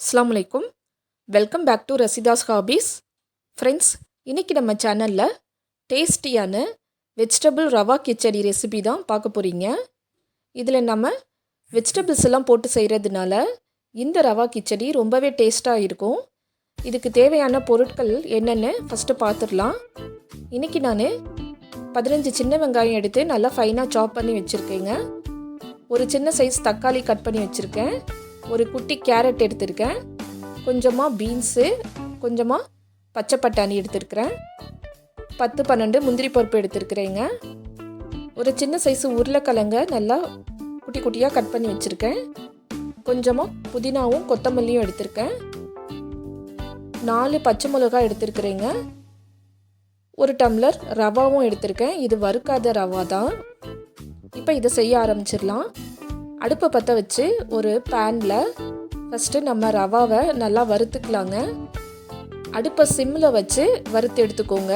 அஸ்ஸலாமு அலைக்கும். Welcome back to Rashida's hobbies. Friends, இன்றைக்கி நம்ம சேனலில் டேஸ்டியான வெஜிடபிள் ரவா கிச்சடி ரெசிபி தான் பார்க்க போகிறீங்க. இதில் நம்ம வெஜிடபிள்ஸ் எல்லாம் போட்டு செய்கிறதுனால இந்த ரவா கிச்சடி ரொம்பவே டேஸ்ட்டாக இருக்கும். இதுக்கு தேவையான பொருட்கள் என்னென்னு ஃபஸ்ட்டு பார்த்துடலாம். இன்றைக்கி நான் 15 சின்ன வெங்காயம் எடுத்து நல்லா ஃபைனாக சாப் பண்ணி வச்சுருக்கேங்க. ஒரு சின்ன சைஸ் தக்காளி கட் பண்ணி வச்சுருக்கேன். ஒரு குட்டி கேரட் எடுத்திருக்கேன். கொஞ்சமாக பீன்ஸு, கொஞ்சமாக பச்சை பட்டாணி எடுத்துருக்கிறேன். 10-12 முந்திரி பருப்பு எடுத்துருக்கிறேங்க. ஒரு சின்ன சைஸு உருளைக்கிழங்க நல்லா குட்டி குட்டியாக கட் பண்ணி வச்சுருக்கேன். கொஞ்சமாக புதினாவும் கொத்தமல்லியும் எடுத்திருக்கேன். 4 பச்சை மிளகாய் எடுத்துருக்கிறேங்க. ஒரு டம்ளர் ரவாவும் எடுத்திருக்கேன். இது வறுக்காத ரவா தான். இப்போ இதை செய்ய ஆரம்பிச்சிடலாம். அடுப்பை பற்ற வச்சு ஒரு பேனில் ஃபஸ்ட்டு நம்ம ரவாவை நல்லா வறுத்துக்கலாங்க. அடுப்பை சிம்மில் வச்சு வறுத்து எடுத்துக்கோங்க.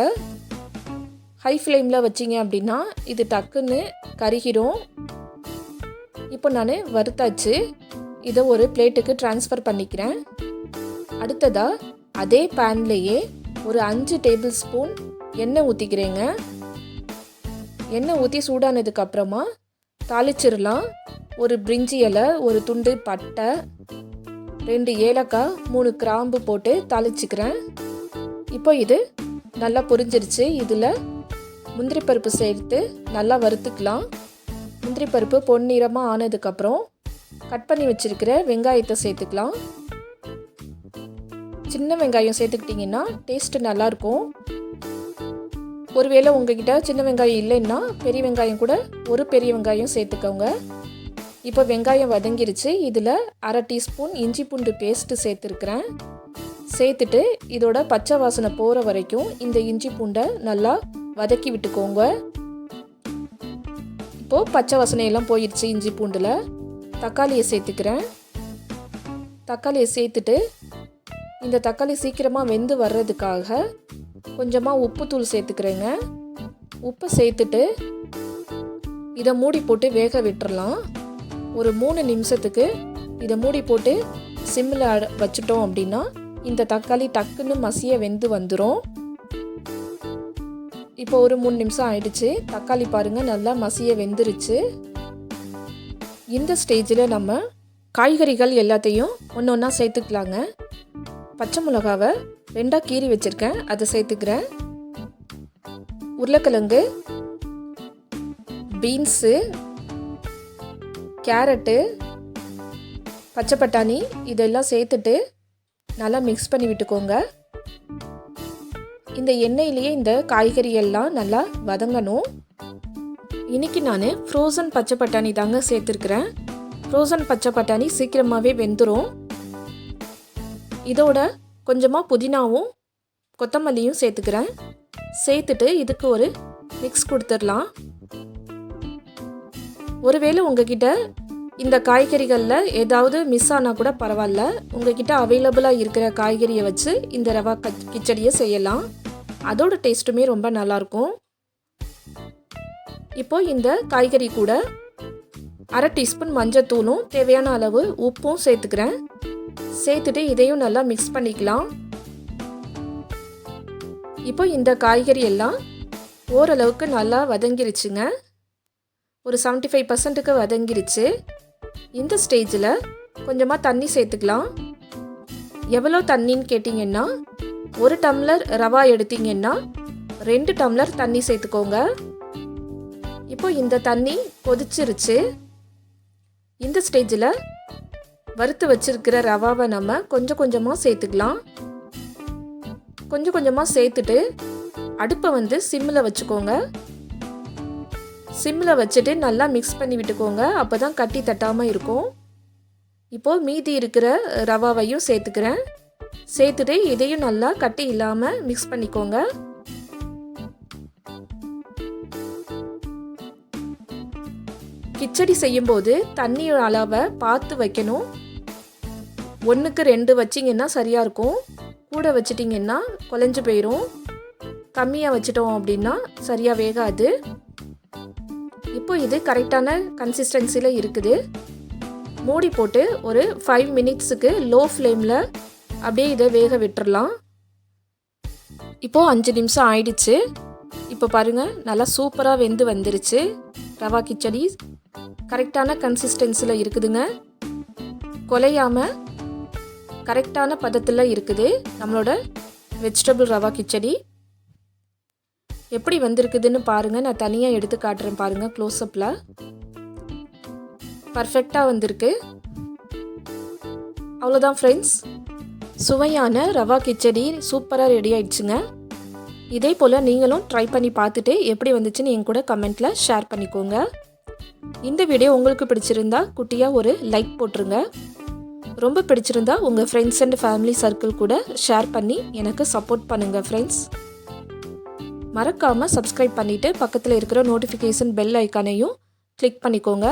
ஹை ஃப்ளேமில் வச்சிங்க அப்படின்னா இது டக்குன்னு கருகிரும். இப்போ நான் வறுத்தாச்சு. இதை ஒரு பிளேட்டுக்கு ட்ரான்ஸ்ஃபர் பண்ணிக்கிறேன். அடுத்ததாக அதே பேன்லேயே ஒரு 5 டேபிள் ஸ்பூன் எண்ணெய் ஊற்றிக்கிறேங்க. எண்ணெய் ஊற்றி சூடானதுக்கப்புறமா தாளிச்சிடலாம். ஒரு பிரிஞ்சி இலை, ஒரு துண்டு பட்டை, 2 ஏலக்காய், 3 கிராம்பு போட்டு தாளிச்சிக்கிறேன். இப்போ இது நல்லா பொரிஞ்சிருச்சு. இதில் முந்திரி பருப்பு சேர்த்து நல்லா வறுத்துக்கலாம். முந்திரி பருப்பு பொன்னிறமாக ஆனதுக்கப்புறம் கட் பண்ணி வச்சுருக்கிற வெங்காயத்தை சேர்த்துக்கலாம். சின்ன வெங்காயம் சேர்த்துக்கிட்டிங்கன்னா டேஸ்ட்டு நல்லாயிருக்கும். ஒருவேளை உங்ககிட்ட சின்ன வெங்காயம் இல்லைன்னா பெரிய வெங்காயம் கூட ஒரு பெரிய வெங்காயம் சேர்த்துக்கோங்க. இப்போ வெங்காயம் வதங்கிருச்சு. இதில் 1/2 டீஸ்பூன் இஞ்சி பூண்டு பேஸ்ட்டு சேர்த்துருக்குறேன். சேர்த்துட்டு இதோட பச்சை வாசனை போகிற வரைக்கும் இந்த இஞ்சி பூண்டை நல்லா வதக்கி விட்டுக்கோங்க. இப்போது பச்சை வாசனையெல்லாம் போயிடுச்சு இஞ்சி பூண்டில். தக்காளியை சேர்த்துக்கிறேன். தக்காளியை சேர்த்துட்டு இந்த தக்காளி சீக்கிரமாக வெந்து வர்றதுக்காக கொஞ்சமாக உப்புத்தூள் சேர்த்துக்கிறேங்க. உப்பு சேர்த்துட்டு இதை மூடி போட்டு வேக விட்டுறலாம். ஒரு 3 நிமிஷத்துக்கு இதை மூடி போட்டு சிம்மில் வச்சுட்டோம் அப்படின்னா இந்த தக்காளி டக்குன்னு மசிய வெந்து வந்துடும். இப்போ ஒரு 3 நிமிஷம் ஆயிடுச்சு. தக்காளி பாருங்கள் நல்லா மசிய வெந்துருச்சு. இந்த ஸ்டேஜில் நம்ம காய்கறிகள் எல்லாத்தையும் ஒன்று ஒன்றா சேர்த்துக்கலாங்க. பச்சை மிளகாவை 2ஆக கீறி வச்சுருக்கேன், அதை சேர்த்துக்கிறேன். உருளைக்கிழங்கு, பீன்ஸு, கேரட்டு, பச்சை பட்டாணி இதெல்லாம் சேர்த்துட்டு நல்லா மிக்ஸ் பண்ணி விட்டுக்கோங்க. இந்த எண்ணெயிலேயே இந்த காய்கறி எல்லாம் நல்லா வதங்கணும். இன்றைக்கி நான் ஃப்ரோசன் பச்சை பட்டாணி தாங்க சேர்த்துருக்குறேன். ஃப்ரோசன் பச்சை பட்டாணி சீக்கிரமாகவே வெந்துடும். இதோட கொஞ்சமாக புதினாவும் கொத்தமல்லியும் சேர்த்துக்கிறேன். சேர்த்துட்டு இதுக்கு ஒரு மிக்ஸ் கொடுத்துடலாம். ஒருவேளை உங்ககிட்ட இந்த காய்கறிகளில் ஏதாவது மிஸ் ஆனால் கூட பரவாயில்ல. உங்ககிட்ட அவைலபிளாக இருக்கிற காய்கறியை வச்சு இந்த ரவா கிச்சடியை செய்யலாம். அதோட டேஸ்ட்டுமே ரொம்ப நல்லாயிருக்கும். இப்போது இந்த காய்கறி கூட 1/2 டீஸ்பூன் மஞ்சத்தூளும் தேவையான அளவு உப்பும் சேர்த்துக்கிறேன். சேர்த்துட்டு இதையும் நல்லா மிக்ஸ் பண்ணிக்கலாம். இப்போ இந்த காய்கறி எல்லாம் ஓரளவுக்கு நல்லா வதங்கிருச்சுங்க. ஒரு 75% வதங்கிருச்சு. இந்த ஸ்டேஜில் கொஞ்சமாக தண்ணி சேர்த்துக்கலாம். எவ்வளோ தண்ணின்னு கேட்டிங்கன்னா 1 டம்ளர் ரவா எடுத்திங்கன்னா 2 டம்ளர் தண்ணி சேர்த்துக்கோங்க. இப்போ இந்த தண்ணி கொதிச்சிருச்சு. இந்த ஸ்டேஜில் வறுத்து வச்சிருக்கிற ரவாவை நம்ம கொஞ்சம் கொஞ்சமாக சேர்த்துக்கலாம். கொஞ்சம் கொஞ்சமாக சேர்த்துட்டு அடுப்பை சிம்மில் வச்சுக்கோங்க. சிம்மில் வச்சுட்டு நல்லா மிக்ஸ் பண்ணி விட்டுக்கோங்க. அப்போ தான் கட்டி தட்டாமல் இருக்கும். இப்போது மீதி இருக்கிற ரவாவையும் சேர்த்துக்கிறேன். சேர்த்துட்டு இதையும் நல்லா கட்டி இல்லாமல் மிக்ஸ் பண்ணிக்கோங்க. கிச்சடி செய்யும்போது தண்ணியோட அளவை பார்த்து வைக்கணும். 1க்கு 2 வச்சிங்கன்னா சரியாக இருக்கும். கூட வச்சிட்டிங்கன்னா குழஞ்சு போயிடும். கம்மியாக வச்சிட்டோம் அப்படின்னா சரியாக வேகாது. இப்போ இது கரெக்டான கன்சிஸ்டன்சியில் இருக்குது. மூடி போட்டு ஒரு 5 மினிட்ஸுக்கு லோ ஃப்ளேமில் அப்படியே இதை வேக விட்டுறலாம். இப்போது 5 நிமிஷம் ஆயிடுச்சு. இப்போ பாருங்கள், நல்லா சூப்பராக வெந்து வந்துருச்சு. ரவா கிச்சடி கரெக்டான கன்சிஸ்டன்சியில் இருக்குதுங்க. குலையாமல் கரெக்டான பதத்தில் இருக்குது நம்மளோட வெஜிடபிள் ரவா கிச்சடி. எப்படி வந்திருக்குதுன்னு பாருங்கள். நான் தனியாக எடுத்து காட்டுறேன் பாருங்கள். க்ளோஸ்அப்பில் பர்ஃபெக்டாக வந்திருக்கு. அவ்வளோதான் ஃப்ரெண்ட்ஸ், சுவையான ரவா கிச்சடி சூப்பராக ரெடி ஆயிடுச்சுங்க. இதே போல் நீங்களும் ட்ரை பண்ணி பார்த்துட்டு எப்படி வந்துச்சுன்னு என் கூட கமெண்ட்டில் ஷேர் பண்ணிக்கோங்க. இந்த வீடியோ உங்களுக்கு பிடிச்சிருந்தா குட்டியாக ஒரு லைக் போட்டுருங்க. ரொம்ப பிடிச்சிருந்தா உங்கள் ஃப்ரெண்ட்ஸ் அண்ட் ஃபேமிலி சர்க்கிள் கூட ஷேர் பண்ணி எனக்கு சப்போர்ட் பண்ணுங்கள் ஃப்ரெண்ட்ஸ். மறக்காமல் சப்ஸ்கிரைப் பண்ணிவிட்டு பக்கத்தில் இருக்கிற நோட்டிஃபிகேஷன் பெல் ஐக்கானையும் கிளிக் பண்ணிக்கோங்க.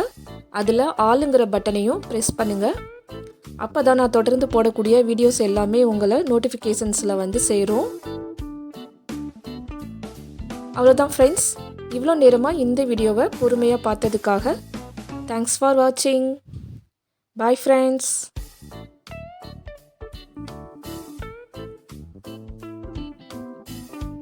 அதில் ஆளுங்கிற பட்டனையும் ப்ரெஸ் பண்ணுங்கள். அப்போ தான் நான் தொடர்ந்து போடக்கூடிய வீடியோஸ் எல்லாமே உங்களை நோட்டிஃபிகேஷன்ஸில் வந்து சேரும். அவ்வளோதான் ஃப்ரெண்ட்ஸ், இவ்வளோ நேரமாக இந்த வீடியோவை பொறுமையாக பார்த்ததுக்காக தேங்க்ஸ் ஃபார் வாட்சிங். Bye friends.